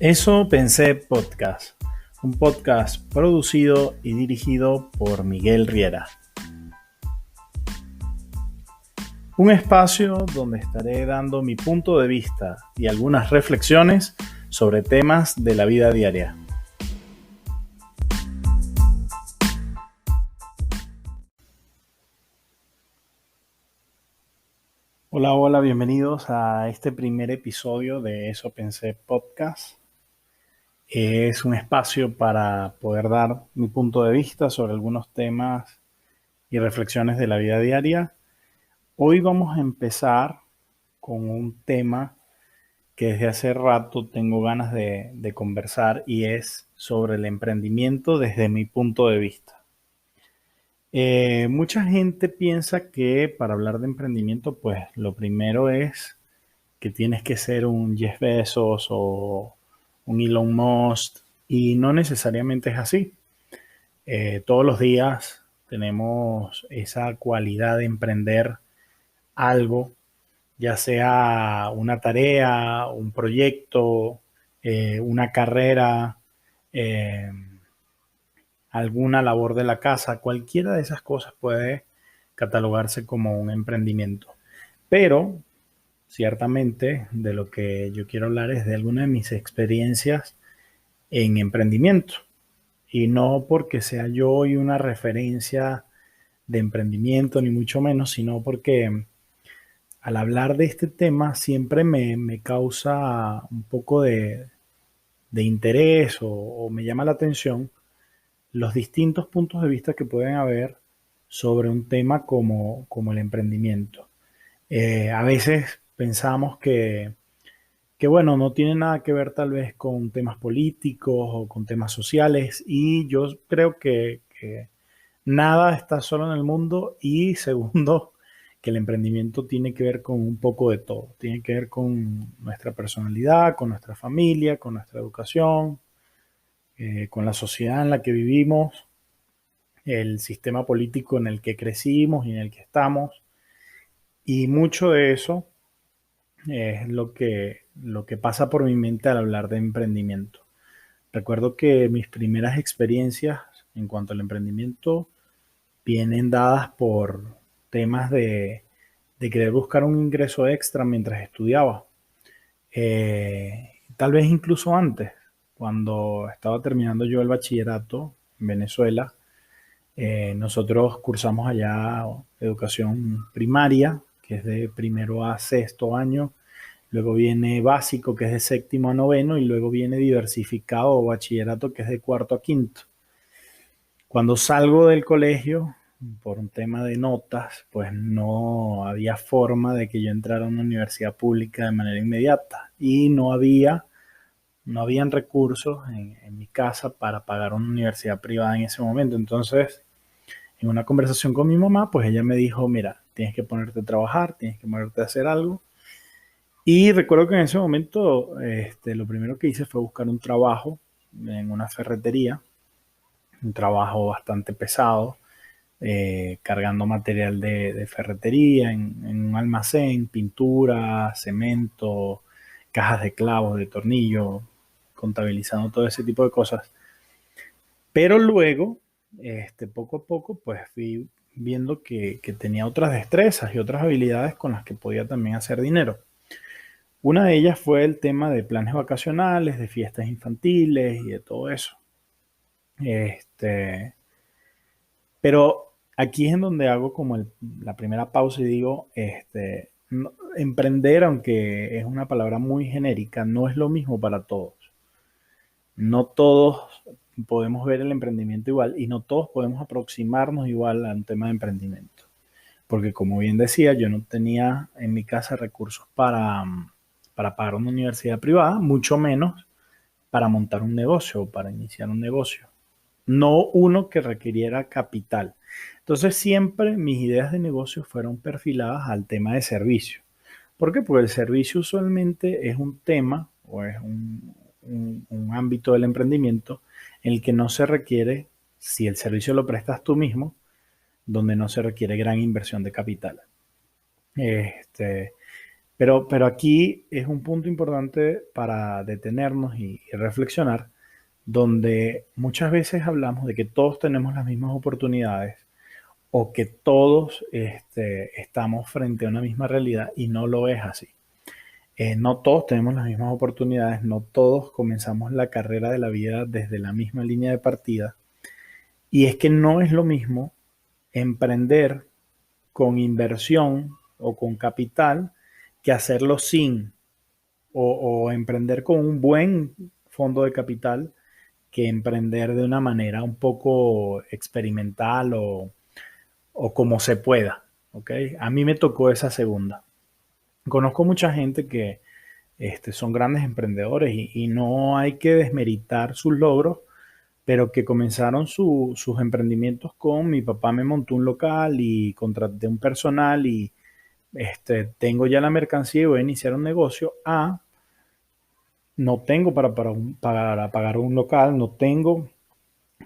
Eso pensé podcast, un podcast producido y dirigido por Miguel Riera. Un espacio donde estaré dando mi punto de vista y algunas reflexiones sobre temas de la vida diaria. Hola, bienvenidos a este primer episodio de Eso pensé podcast. Es un espacio para poder dar mi punto de vista sobre algunos temas y reflexiones de la vida diaria. Hoy vamos a empezar con un tema que desde hace rato tengo ganas de conversar y es sobre el emprendimiento desde mi punto de vista. Mucha gente piensa que para hablar de emprendimiento, pues lo primero es que tienes que ser un Jeff Bezos o un Elon Musk y no necesariamente es así. Todos los días tenemos esa cualidad de emprender algo, ya sea una tarea, un proyecto, una carrera, eh, alguna labor de la casa, cualquiera de esas cosas puede catalogarse como un emprendimiento. Pero ciertamente de lo que yo quiero hablar es de alguna de mis experiencias en emprendimiento. Y no porque sea yo hoy una referencia de emprendimiento, ni mucho menos, sino porque al hablar de este tema siempre me causa un poco de interés o me llama la atención los distintos puntos de vista que pueden haber sobre un tema como el emprendimiento. A veces pensamos que, bueno, no tiene nada que ver tal vez con temas políticos o con temas sociales y yo creo que nada está solo en el mundo y segundo, que el emprendimiento tiene que ver con un poco de todo. Tiene que ver con nuestra personalidad, con nuestra familia, con nuestra educación, con la sociedad en la que vivimos, el sistema político en el que crecimos y en el que estamos. Y mucho de eso es lo que pasa por mi mente al hablar de emprendimiento. Recuerdo que mis primeras experiencias en cuanto al emprendimiento vienen dadas por temas de querer buscar un ingreso extra mientras estudiaba. Tal vez incluso antes, cuando estaba terminando yo el bachillerato en Venezuela, nosotros cursamos allá educación primaria, que es de primero a sexto año, luego viene básico, que es de séptimo a noveno, y luego viene diversificado o bachillerato, que es de cuarto a quinto. Cuando salgo del colegio, por un tema de notas, pues no había forma de que yo entrara a una universidad pública de manera inmediata y no habían recursos en mi casa para pagar una universidad privada en ese momento. Entonces, en una conversación con mi mamá, pues ella me dijo, mira, tienes que ponerte a trabajar, tienes que ponerte a hacer algo. Y recuerdo que en ese momento, lo primero que hice fue buscar un trabajo en una ferretería, un trabajo bastante pesado, cargando material de ferretería en un almacén, pintura, cemento, cajas de clavos, de tornillo, contabilizando todo ese tipo de cosas. Pero luego, poco a poco, pues fui viendo que tenía otras destrezas y otras habilidades con las que podía también hacer dinero. Una de ellas fue el tema de planes vacacionales, de fiestas infantiles y de todo eso. Este, pero aquí es en donde hago como la primera pausa y digo, emprender, aunque es una palabra muy genérica, no es lo mismo para todos. No todos podemos ver el emprendimiento igual y no todos podemos aproximarnos igual a un tema de emprendimiento. Porque como bien decía, yo no tenía en mi casa recursos para pagar una universidad privada, mucho menos para montar un negocio o para iniciar un negocio. No uno que requiriera capital. Entonces siempre mis ideas de negocio fueron perfiladas al tema de servicio. ¿Por qué? Porque el servicio usualmente es un tema o es un ámbito del emprendimiento en el que no se requiere, si el servicio lo prestas tú mismo, donde no se requiere gran inversión de capital. Este, Pero aquí es un punto importante para detenernos y reflexionar, donde muchas veces hablamos de que todos tenemos las mismas oportunidades o que todos estamos frente a una misma realidad y no lo es así. No todos tenemos las mismas oportunidades, no todos comenzamos la carrera de la vida desde la misma línea de partida. Y es que no es lo mismo emprender con inversión o con capital que hacerlo sin o emprender con un buen fondo de capital que emprender de una manera un poco experimental o como se pueda. ¿Ok? A mí me tocó esa segunda. Conozco mucha gente que son grandes emprendedores y no hay que desmeritar sus logros, pero que comenzaron sus emprendimientos con mi papá me montó un local y contraté un personal y tengo ya la mercancía y voy a iniciar un negocio. No tengo para pagar un local, no tengo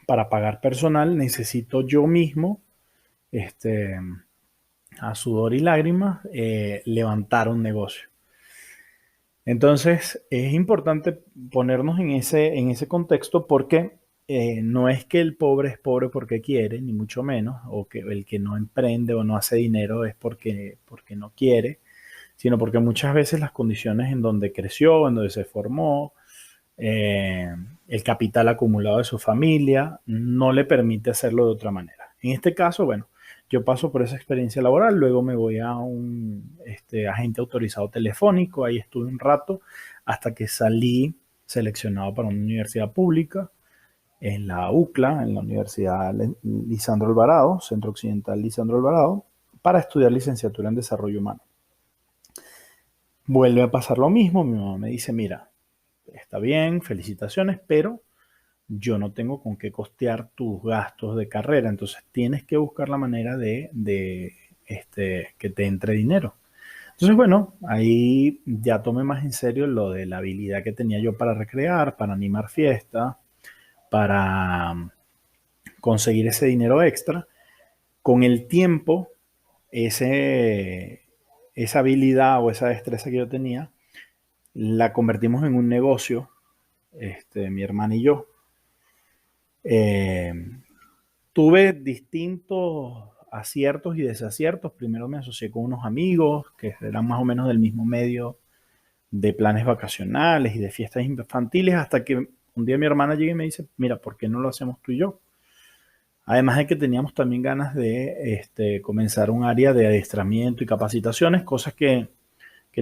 para pagar personal, necesito yo mismo, este, a sudor y lágrimas, levantar un negocio. Entonces, es importante ponernos en ese contexto porque no es que el pobre es pobre porque quiere, ni mucho menos, o que el que no emprende o no hace dinero es porque no quiere, sino porque muchas veces las condiciones en donde creció, en donde se formó, eh, el capital acumulado de su familia, no le permite hacerlo de otra manera. En este caso, bueno, yo paso por esa experiencia laboral, luego me voy a un agente autorizado telefónico, ahí estuve un rato hasta que salí seleccionado para una universidad pública en la UCLA, en la Universidad Lisandro Alvarado, Centro Occidental Lisandro Alvarado, para estudiar licenciatura en desarrollo humano. Vuelve a pasar lo mismo, mi mamá me dice, mira, está bien, felicitaciones, pero yo no tengo con qué costear tus gastos de carrera, entonces tienes que buscar la manera de que te entre dinero. Entonces, bueno, ahí ya tomé más en serio lo de la habilidad que tenía yo para recrear, para animar fiestas, para conseguir ese dinero extra. Con el tiempo, ese, esa habilidad o esa destreza que yo tenía, la convertimos en un negocio, mi hermana y yo. Eh, Tuve distintos aciertos y desaciertos. Primero me asocié con unos amigos que eran más o menos del mismo medio de planes vacacionales y de fiestas infantiles, hasta que un día mi hermana llega y me dice, mira, ¿por qué no lo hacemos tú y yo? Además de que teníamos también ganas de comenzar un área de adiestramiento y capacitaciones, cosas que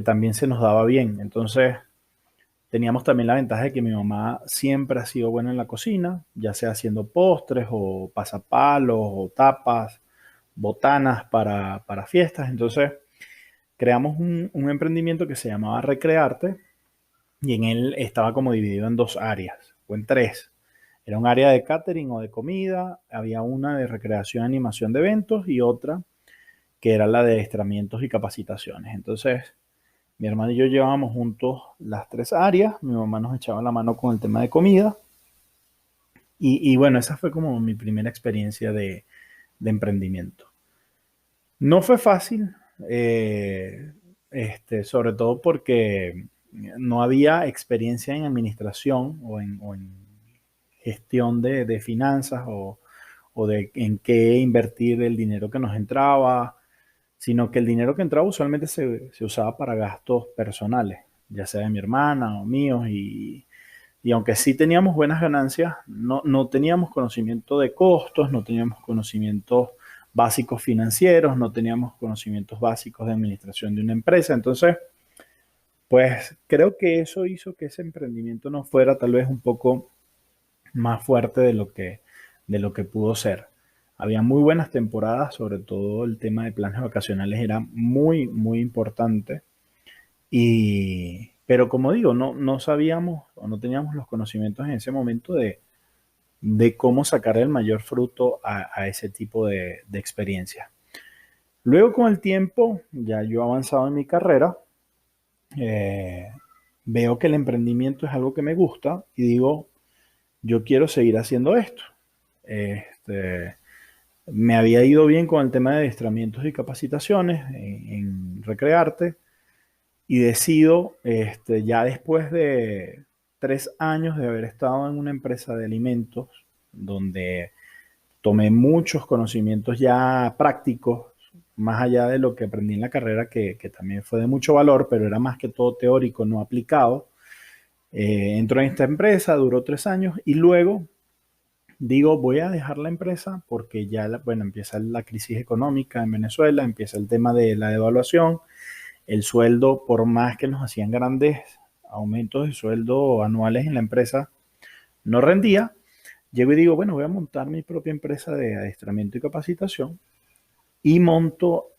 también se nos daba bien. Entonces, teníamos también la ventaja de que mi mamá siempre ha sido buena en la cocina, ya sea haciendo postres o pasapalos o tapas, botanas para fiestas. Entonces creamos un emprendimiento que se llamaba Recrearte y en él estaba como dividido en dos áreas o en tres. Era un área de catering o de comida, había una de recreación, animación de eventos y otra que era la de adiestramientos y capacitaciones. Entonces, mi hermano y yo llevábamos juntos las tres áreas. Mi mamá nos echaba la mano con el tema de comida. Y bueno, esa fue como mi primera experiencia de emprendimiento. No fue fácil, sobre todo porque no había experiencia en administración o en gestión de finanzas o de en qué invertir el dinero que nos entraba, sino que el dinero que entraba usualmente se usaba para gastos personales, ya sea de mi hermana o míos, y aunque sí teníamos buenas ganancias, no teníamos conocimiento de costos, no teníamos conocimientos básicos financieros, no teníamos conocimientos básicos de administración de una empresa. Entonces, pues creo que eso hizo que ese emprendimiento no fuera tal vez un poco más fuerte de lo que pudo ser. Había muy buenas temporadas, sobre todo el tema de planes vacacionales era muy, muy importante. Pero como digo, no sabíamos o no teníamos los conocimientos en ese momento de cómo sacar el mayor fruto a ese tipo de experiencia. Luego con el tiempo, ya yo avanzado en mi carrera, eh, veo que el emprendimiento es algo que me gusta y digo, yo quiero seguir haciendo esto. Este, Me había ido bien con el tema de adiestramientos y capacitaciones en Recrearte. y decido, ya después de 3 años de haber estado en una empresa de alimentos, donde tomé muchos conocimientos ya prácticos, más allá de lo que aprendí en la carrera, que también fue de mucho valor, pero era más que todo teórico, no aplicado. Entro en esta empresa, duró 3 años y luego digo, voy a dejar la empresa porque ya, bueno, empieza la crisis económica en Venezuela, empieza el tema de la devaluación, el sueldo, por más que nos hacían grandes aumentos de sueldo anuales en la empresa, no rendía. Llego y digo, bueno, voy a montar mi propia empresa de adiestramiento y capacitación y monto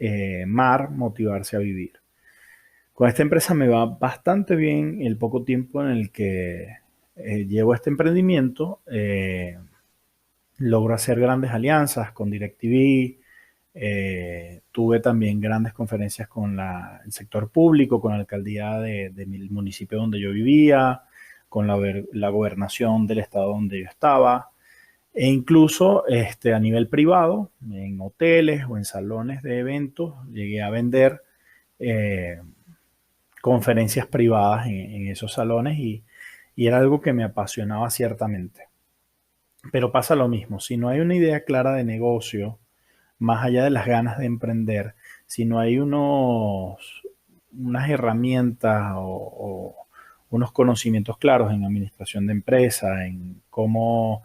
MAR, Motivarse a Vivir. Con esta empresa me va bastante bien el poco tiempo en el que llevo este emprendimiento. Logro hacer grandes alianzas con DirecTV. Tuve también grandes conferencias con el sector público, con la alcaldía del municipio donde yo vivía, con la gobernación del estado donde yo estaba. E incluso a nivel privado, en hoteles o en salones de eventos, llegué a vender eh, conferencias privadas en esos salones y era algo que me apasionaba ciertamente. Pero pasa lo mismo, si no hay una idea clara de negocio, más allá de las ganas de emprender, si no hay unas herramientas o unos conocimientos claros en administración de empresa, en cómo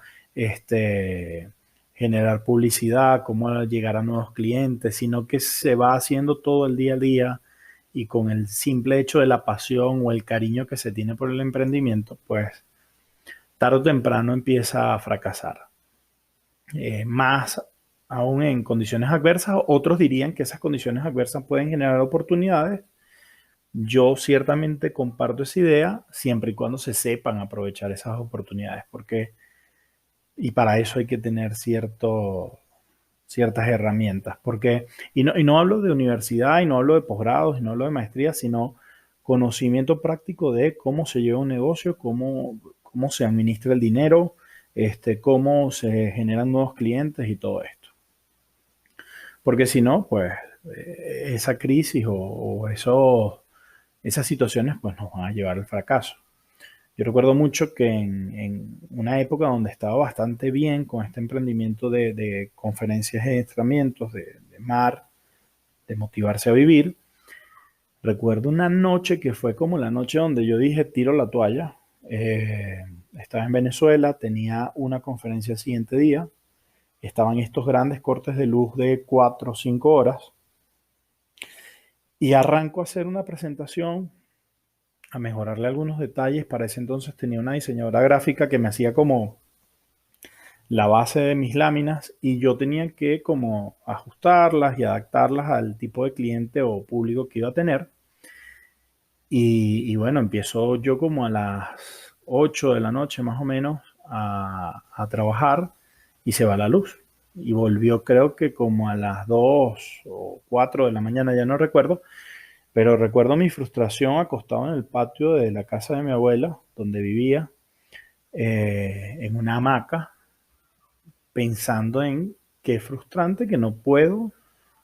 generar publicidad, cómo llegar a nuevos clientes, sino que se va haciendo todo el día a día y con el simple hecho de la pasión o el cariño que se tiene por el emprendimiento, pues tarde o temprano empieza a fracasar. Más aún en condiciones adversas, otros dirían que esas condiciones adversas pueden generar oportunidades. Yo ciertamente comparto esa idea siempre y cuando se sepan aprovechar esas oportunidades, porque y para eso hay que tener ciertas herramientas, porque y no hablo de universidad, y no hablo de posgrados, y no hablo de maestría, sino conocimiento práctico de cómo se lleva un negocio, cómo se administra el dinero, cómo se generan nuevos clientes y todo esto. Porque si no, pues esa crisis esas situaciones pues nos van a llevar al fracaso. Yo recuerdo mucho que en una época donde estaba bastante bien con este emprendimiento de conferencias y adiestramientos de MAR, de Motivarse a Vivir, recuerdo una noche que fue como la noche donde yo dije tiro la toalla. Estaba en Venezuela, tenía una conferencia el siguiente día, estaban estos grandes cortes de luz de 4 o 5 horas y arranco a hacer una presentación, a mejorarle algunos detalles. Para ese entonces tenía una diseñadora gráfica que me hacía como la base de mis láminas y yo tenía que como ajustarlas y adaptarlas al tipo de cliente o público que iba a tener. Y bueno, empiezo yo como a las 8 de la noche más o menos a trabajar y se va la luz. Y volvió creo que como a las 2 o 4 de la mañana, ya no recuerdo, pero recuerdo mi frustración acostado en el patio de la casa de mi abuela, donde vivía, en una hamaca, pensando en qué frustrante que no puedo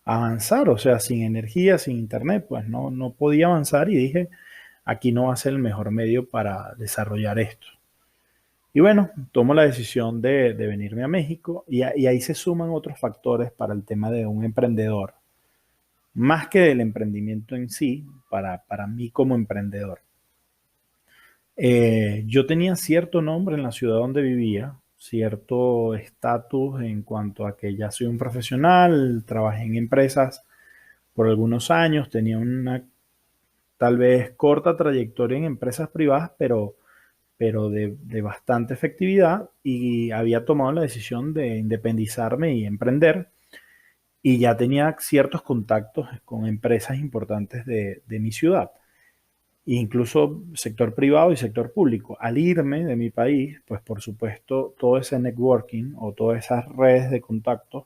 avanzar, o sea, sin energía, sin internet, pues no podía avanzar y dije, aquí no va a ser el mejor medio para desarrollar esto. Y bueno, tomo la decisión de venirme a México y ahí se suman otros factores para el tema de un emprendedor, más que del emprendimiento en sí, para mí como emprendedor. Yo tenía cierto nombre en la ciudad donde vivía, cierto estatus en cuanto a que ya soy un profesional, trabajé en empresas por algunos años, tenía una tal vez corta trayectoria en empresas privadas, pero de bastante efectividad y había tomado la decisión de independizarme y emprender y ya tenía ciertos contactos con empresas importantes de mi ciudad, incluso sector privado y sector público. Al irme de mi país, pues por supuesto todo ese networking o todas esas redes de contactos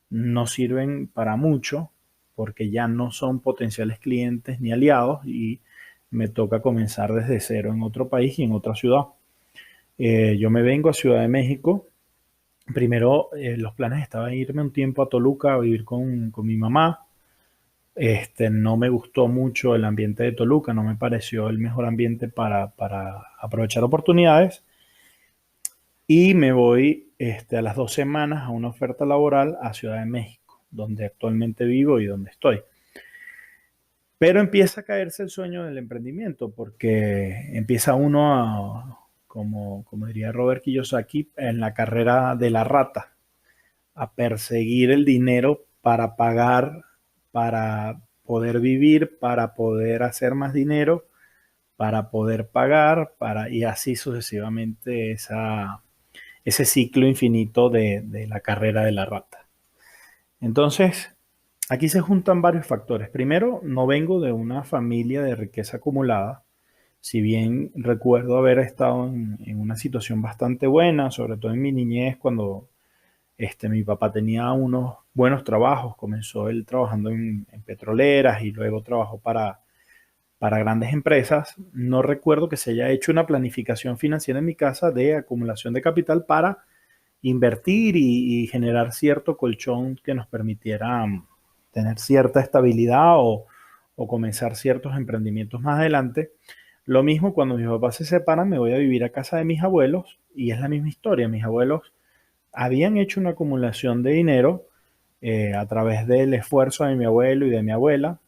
no sirven para mucho porque ya no son potenciales clientes ni aliados y me toca comenzar desde cero en otro país y en otra ciudad. Yo me vengo a Ciudad de México. Primero, los planes estaban irme un tiempo a Toluca a vivir con mi mamá. No me gustó mucho el ambiente de Toluca, no me pareció el mejor ambiente para aprovechar oportunidades. Y me voy a las 2 semanas a una oferta laboral a Ciudad de México, donde actualmente vivo y donde estoy. Pero empieza a caerse el sueño del emprendimiento, porque empieza uno como diría Robert Kiyosaki, en la carrera de la rata, a perseguir el dinero para pagar, para poder vivir, para poder hacer más dinero, para poder pagar, y así sucesivamente ese ciclo infinito de la carrera de la rata. Entonces, aquí se juntan varios factores. Primero, no vengo de una familia de riqueza acumulada. Si bien recuerdo haber estado en una situación bastante buena, sobre todo en mi niñez, cuando mi papá tenía unos buenos trabajos. Comenzó él trabajando en petroleras y luego trabajó para grandes empresas. No recuerdo que se haya hecho una planificación financiera en mi casa de acumulación de capital para invertir y generar cierto colchón que nos permitiera tener cierta estabilidad o comenzar ciertos emprendimientos más adelante. Lo mismo cuando mis papás se separan, me voy a vivir a casa de mis abuelos y es la misma historia. Mis abuelos habían hecho una acumulación de dinero a través del esfuerzo de mi abuelo y de mi abuela,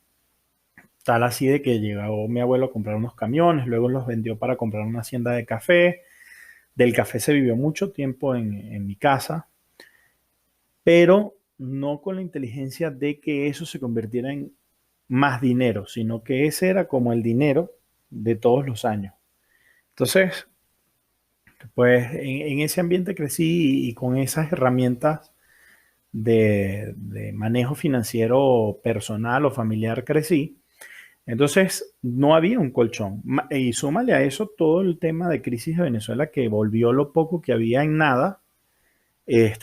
tal así de que llegó mi abuelo a comprar unos camiones, luego los vendió para comprar una hacienda de café. Del café se vivió mucho tiempo en mi casa, pero no con la inteligencia de que eso se convirtiera en más dinero, sino que ese era como el dinero de todos los años. Entonces, pues en ese ambiente crecí y con esas herramientas de manejo financiero personal o familiar crecí. Entonces, no había un colchón. Y súmale a eso todo el tema de crisis de Venezuela que volvió lo poco que había en nada.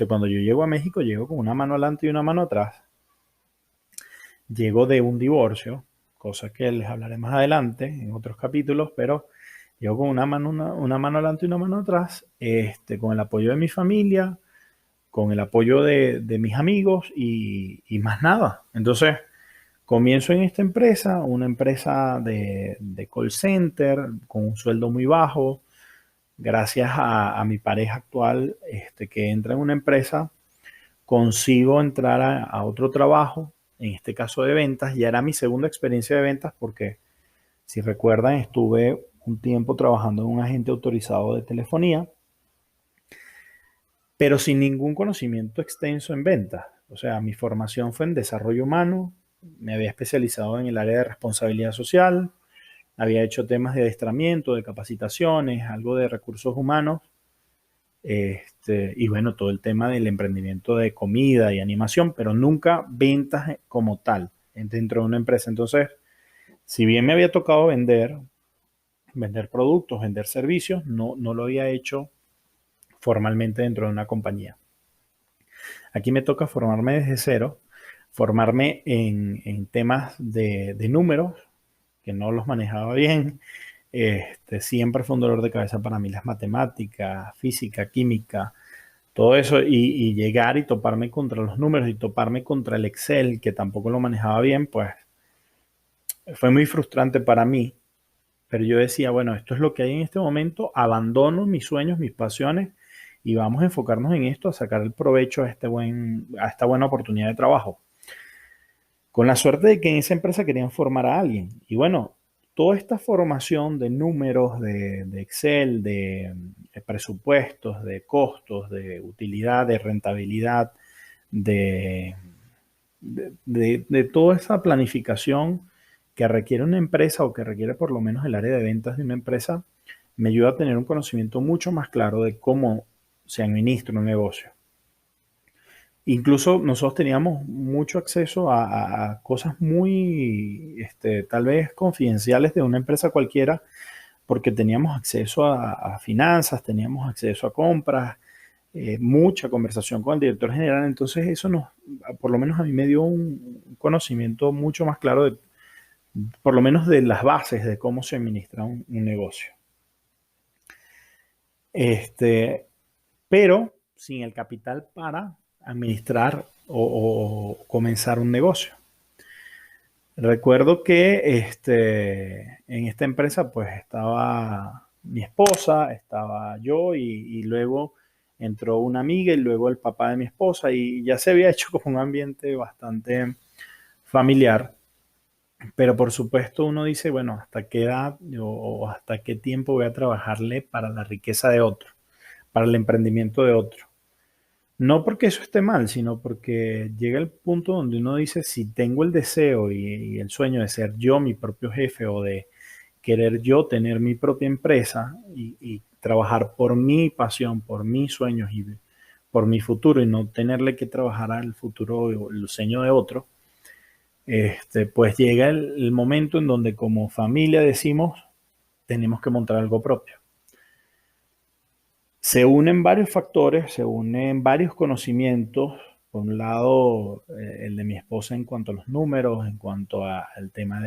Cuando yo llego a México, llego con una mano adelante y una mano atrás. Llego de un divorcio, cosa que les hablaré más adelante en otros capítulos, pero llego con una mano adelante y una mano atrás, con el apoyo de mi familia, con el apoyo de mis amigos y más nada. Entonces, comienzo en esta empresa, una empresa de call center con un sueldo muy bajo. Gracias a mi pareja actual, que entra en una empresa, consigo entrar a otro trabajo, en este caso de ventas. Ya era mi segunda experiencia de ventas porque, si recuerdan, estuve un tiempo trabajando en un agente autorizado de telefonía, pero sin ningún conocimiento extenso en ventas. O sea, mi formación fue en desarrollo humano, me había especializado en el área de responsabilidad social, había hecho temas de adiestramiento, de capacitaciones, algo de recursos humanos, y bueno, todo el tema del emprendimiento de comida y animación, pero nunca ventas como tal dentro de una empresa. Entonces, si bien me había tocado vender productos, vender servicios, no lo había hecho formalmente dentro de una compañía. Aquí me toca formarme desde cero, formarme en temas de números, que no los manejaba bien. Siempre fue un dolor de cabeza para mí las matemáticas, física, química, todo eso, y llegar y toparme contra los números y toparme contra el Excel, que tampoco lo manejaba bien, pues fue muy frustrante para mí. Pero yo decía, bueno, esto es lo que hay en este momento, abandono mis sueños, mis pasiones y vamos a enfocarnos en esto, a sacar el provecho a esta buena oportunidad de trabajo. Con la suerte de que en esa empresa querían formar a alguien. Y bueno, toda esta formación de números, de Excel, de presupuestos, de costos, de utilidad, de rentabilidad, de, de toda esa planificación que requiere una empresa o que requiere por lo menos el área de ventas de una empresa, me ayuda a tener un conocimiento mucho más claro de cómo se administra un negocio. Incluso nosotros teníamos mucho acceso a cosas muy, tal vez confidenciales de una empresa cualquiera, porque teníamos acceso a finanzas, teníamos acceso a compras, mucha conversación con el director general. Entonces eso por lo menos a mí me dio un conocimiento mucho más claro por lo menos de las bases de cómo se administra un negocio. Pero sin el capital para administrar o comenzar un negocio. Recuerdo que en esta empresa pues estaba mi esposa, estaba yo y luego entró una amiga y luego el papá de mi esposa y ya se había hecho como un ambiente bastante familiar, pero por supuesto uno dice, bueno, ¿hasta qué edad o hasta qué tiempo voy a trabajarle para la riqueza de otro, para el emprendimiento de otro? No porque eso esté mal, sino porque llega el punto donde uno dice, si tengo el deseo y el sueño de ser yo mi propio jefe o de querer yo tener mi propia empresa y trabajar por mi pasión, por mis sueños y por mi futuro y no tenerle que trabajar al futuro o el sueño de otro, pues llega el momento en donde como familia decimos, tenemos que montar algo propio. Se unen varios factores, se unen varios conocimientos. Por un lado, el de mi esposa en cuanto a los números, en cuanto al tema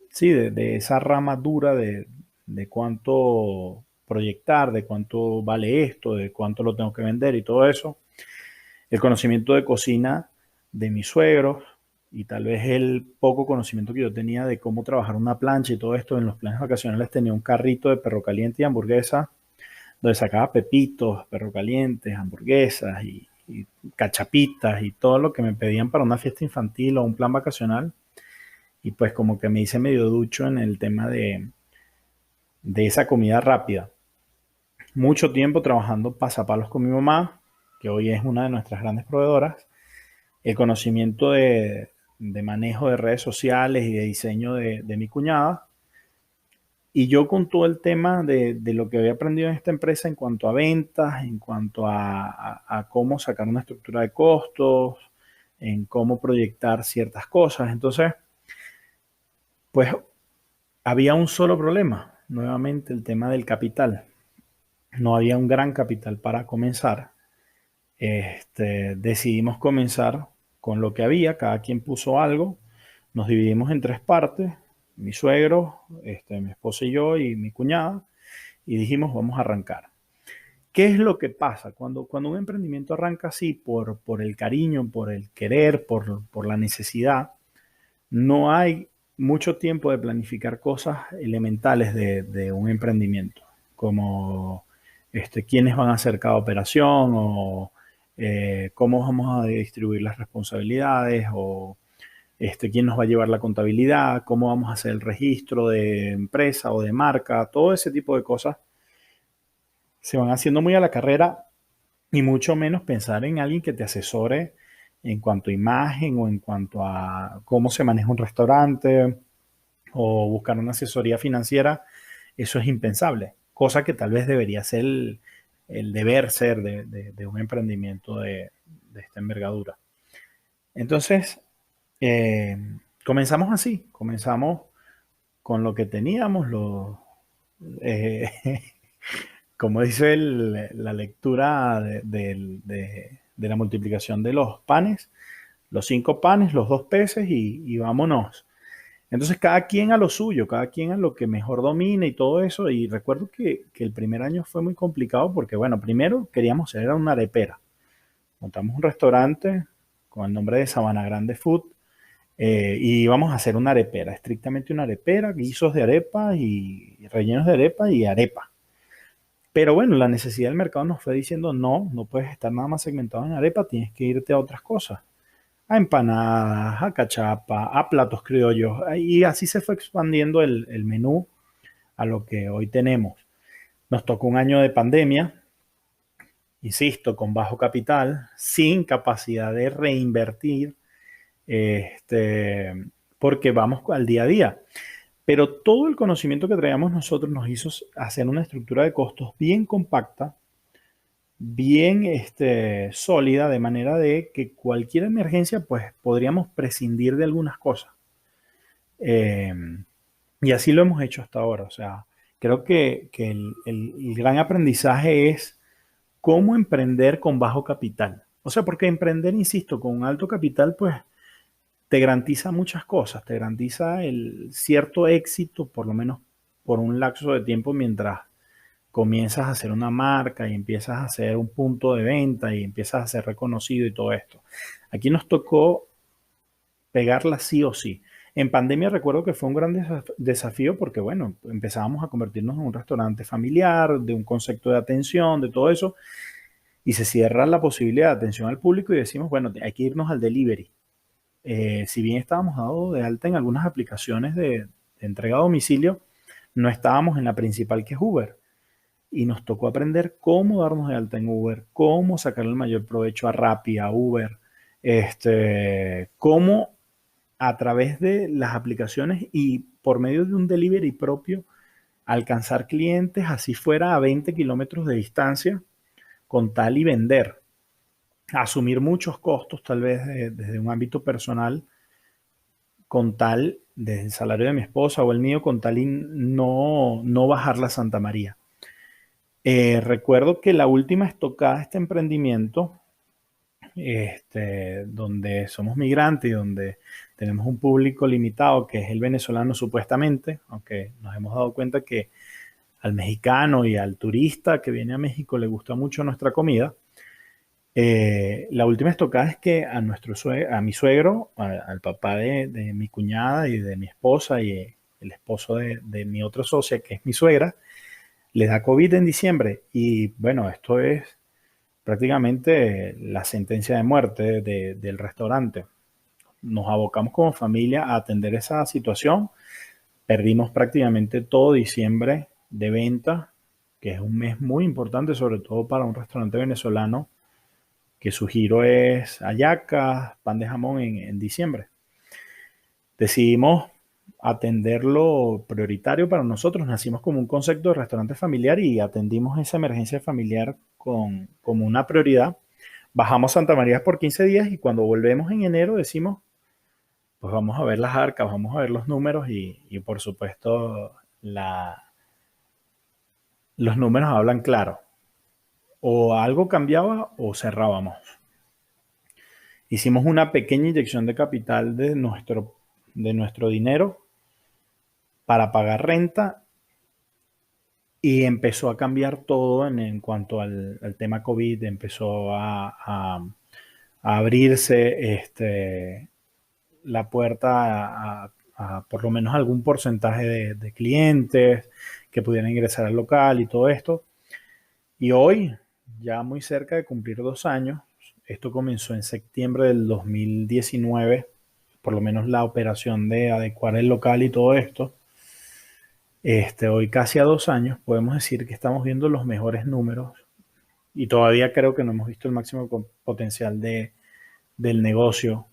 sí, de esa rama dura de cuánto proyectar, de cuánto vale esto, de cuánto lo tengo que vender y todo eso. El conocimiento de cocina de mis suegros y tal vez el poco conocimiento que yo tenía de cómo trabajar una plancha y todo esto. En los planes vacacionales tenía un carrito de perro caliente y hamburguesa donde sacaba pepitos, perro calientes, hamburguesas y cachapitas y todo lo que me pedían para una fiesta infantil o un plan vacacional. Y pues como que me hice medio ducho en el tema de esa comida rápida. Mucho tiempo trabajando pasapalos con mi mamá, que hoy es una de nuestras grandes proveedoras. El conocimiento de manejo de redes sociales y de diseño de mi cuñada. Y yo con todo el tema de lo que había aprendido en esta empresa en cuanto a ventas, en cuanto a cómo sacar una estructura de costos, en cómo proyectar ciertas cosas. Entonces, pues había un solo problema, nuevamente el tema del capital. No había un gran capital para comenzar. Decidimos comenzar con lo que había, cada quien puso algo, nos dividimos en tres partes, mi suegro, mi esposa y yo y mi cuñada, y dijimos, vamos a arrancar. ¿Qué es lo que pasa? Cuando un emprendimiento arranca así, por el cariño, por el querer, por la necesidad, no hay mucho tiempo de planificar cosas elementales de un emprendimiento, como quiénes van a hacer cada operación o cómo vamos a distribuir las responsabilidades o quién nos va a llevar la contabilidad, cómo vamos a hacer el registro de empresa o de marca, todo ese tipo de cosas se van haciendo muy a la carrera y mucho menos pensar en alguien que te asesore en cuanto a imagen o en cuanto a cómo se maneja un restaurante o buscar una asesoría financiera. Eso es impensable, cosa que tal vez debería ser el deber ser de un emprendimiento de esta envergadura. Entonces, eh, comenzamos así, comenzamos con lo que teníamos, eh, como dice la lectura de la multiplicación de los panes, los 5 panes, los 2 peces y vámonos. Entonces cada quien a lo suyo, cada quien a lo que mejor domina y todo eso. Y recuerdo que el primer año fue muy complicado porque, bueno, primero queríamos ser una arepera. Montamos un restaurante con el nombre de Sabana Grande Food y íbamos a hacer una arepera, estrictamente una arepera, guisos de arepa y rellenos de arepa y arepa. Pero bueno, la necesidad del mercado nos fue diciendo, no, no puedes estar nada más segmentado en arepa, tienes que irte a otras cosas, a empanadas, a cachapa, a platos criollos, y así se fue expandiendo el menú a lo que hoy tenemos. Nos tocó un año de pandemia, insisto, con bajo capital, sin capacidad de reinvertir, este, porque vamos al día a día. Pero todo el conocimiento que traíamos nosotros nos hizo hacer una estructura de costos bien compacta, bien sólida, de manera de que cualquier emergencia, pues podríamos prescindir de algunas cosas. Eh, y así lo hemos hecho hasta ahora. O sea, creo que el gran aprendizaje es cómo emprender con bajo capital. O sea, porque emprender, insisto, con un alto capital, pues te garantiza muchas cosas. Te garantiza el cierto éxito, por lo menos por un lapso de tiempo, mientras comienzas a hacer una marca y empiezas a hacer un punto de venta y empiezas a ser reconocido y todo esto. Aquí nos tocó pegarla sí o sí. En pandemia recuerdo que fue un gran desafío porque, bueno, empezábamos a convertirnos en un restaurante familiar, de un concepto de atención, de todo eso, y se cierra la posibilidad de atención al público y decimos, bueno, hay que irnos al delivery. Si bien estábamos dados de alta en algunas aplicaciones de entrega a domicilio, no estábamos en la principal que es Uber. Y nos tocó aprender cómo darnos de alta en Uber, cómo sacarle el mayor provecho a Rappi, a Uber, cómo a través de las aplicaciones y por medio de un delivery propio alcanzar clientes así fuera a 20 kilómetros de distancia con tal y vender. Asumir muchos costos tal vez desde un ámbito personal con tal, desde el salario de mi esposa o el mío, con tal y no bajar la Santa María. Recuerdo que la última estocada de este emprendimiento, donde somos migrantes y donde tenemos un público limitado, que es el venezolano supuestamente, aunque nos hemos dado cuenta que al mexicano y al turista que viene a México le gusta mucho nuestra comida. La última estocada es que a mi suegro, al papá de mi cuñada y de mi esposa y el esposo de mi otra socia, que es mi suegra, le da COVID en diciembre. Y bueno, esto es prácticamente la sentencia de muerte del restaurante. Nos abocamos como familia a atender esa situación. Perdimos prácticamente todo diciembre de venta, que es un mes muy importante, sobre todo para un restaurante venezolano, que su giro es hallacas, pan de jamón en diciembre. Decidimos atenderlo prioritario para nosotros. Nacimos como un concepto de restaurante familiar y atendimos esa emergencia familiar como una prioridad. Bajamos Santa María por 15 días y cuando volvemos en enero decimos, pues vamos a ver las arcas, vamos a ver los números y por supuesto los números hablan claro. O algo cambiaba o cerrábamos. Hicimos una pequeña inyección de capital de nuestro dinero para pagar renta y empezó a cambiar todo en cuanto al tema COVID. Empezó a abrirse la puerta a por lo menos algún porcentaje de clientes que pudieran ingresar al local y todo esto. Y hoy, ya muy cerca de cumplir 2 años, esto comenzó en septiembre del 2019, por lo menos la operación de adecuar el local y todo esto. Hoy casi a 2 años podemos decir que estamos viendo los mejores números y todavía creo que no hemos visto el máximo potencial del negocio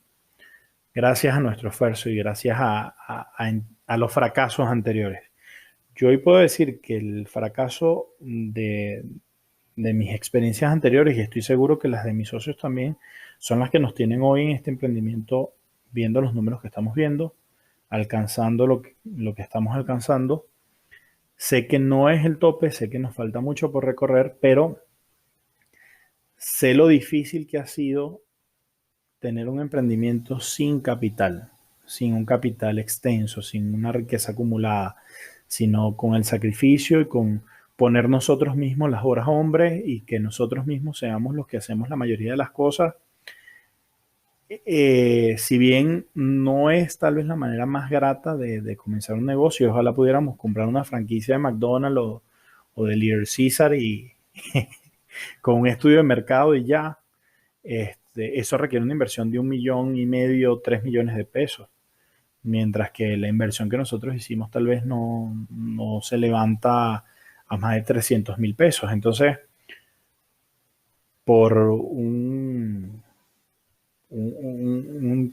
gracias a nuestro esfuerzo y gracias a los fracasos anteriores. Yo hoy puedo decir que el fracaso de mis experiencias anteriores, y estoy seguro que las de mis socios también, son las que nos tienen hoy en este emprendimiento viendo los números que estamos viendo, alcanzando lo que estamos alcanzando. Sé que no es el tope, sé que nos falta mucho por recorrer, pero sé lo difícil que ha sido tener un emprendimiento sin capital, sin un capital extenso, sin una riqueza acumulada, sino con el sacrificio y con poner nosotros mismos las horas hombre y que nosotros mismos seamos los que hacemos la mayoría de las cosas. Si bien no es tal vez la manera más grata de comenzar un negocio, ojalá pudiéramos comprar una franquicia de McDonald's o de Little Caesar y con un estudio de mercado y ya, eso requiere una inversión de 1,5 millones, 3 millones de pesos, mientras que la inversión que nosotros hicimos tal vez no se levanta a más de 300,000 pesos. Entonces, por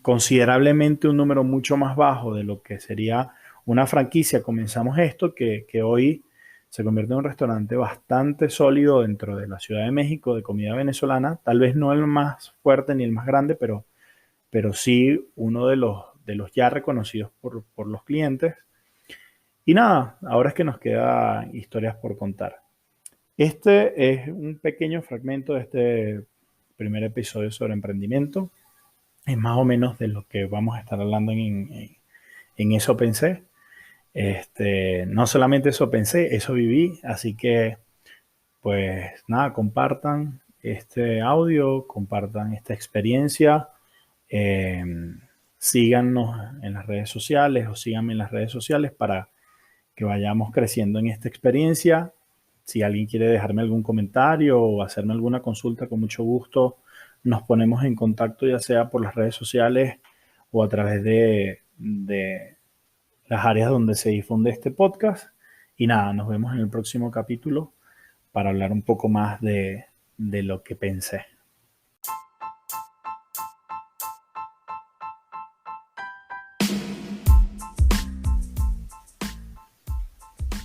considerablemente un número mucho más bajo de lo que sería una franquicia, comenzamos esto que hoy se convierte en un restaurante bastante sólido dentro de la Ciudad de México de comida venezolana, tal vez no el más fuerte ni el más grande, pero sí uno de los ya reconocidos por los clientes. Y nada, ahora es que nos queda historias por contar. Este es un pequeño fragmento de este primer episodio sobre emprendimiento. Es más o menos de lo que vamos a estar hablando en Eso Pensé. No solamente eso pensé, eso viví, así que pues nada, compartan este audio, compartan esta experiencia. síganos en las redes sociales o síganme en las redes sociales para que vayamos creciendo en esta experiencia. Si alguien quiere dejarme algún comentario o hacerme alguna consulta, con mucho gusto nos ponemos en contacto, ya sea por las redes sociales o a través de las áreas donde se difunde este podcast. Y nada, nos vemos en el próximo capítulo para hablar un poco más de lo que pensé.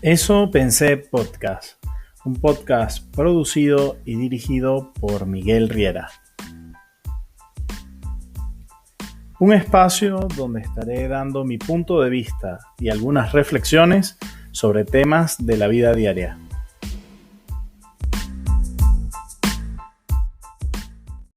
Eso pensé podcast, un podcast producido y dirigido por Miguel Riera. Un espacio donde estaré dando mi punto de vista y algunas reflexiones sobre temas de la vida diaria.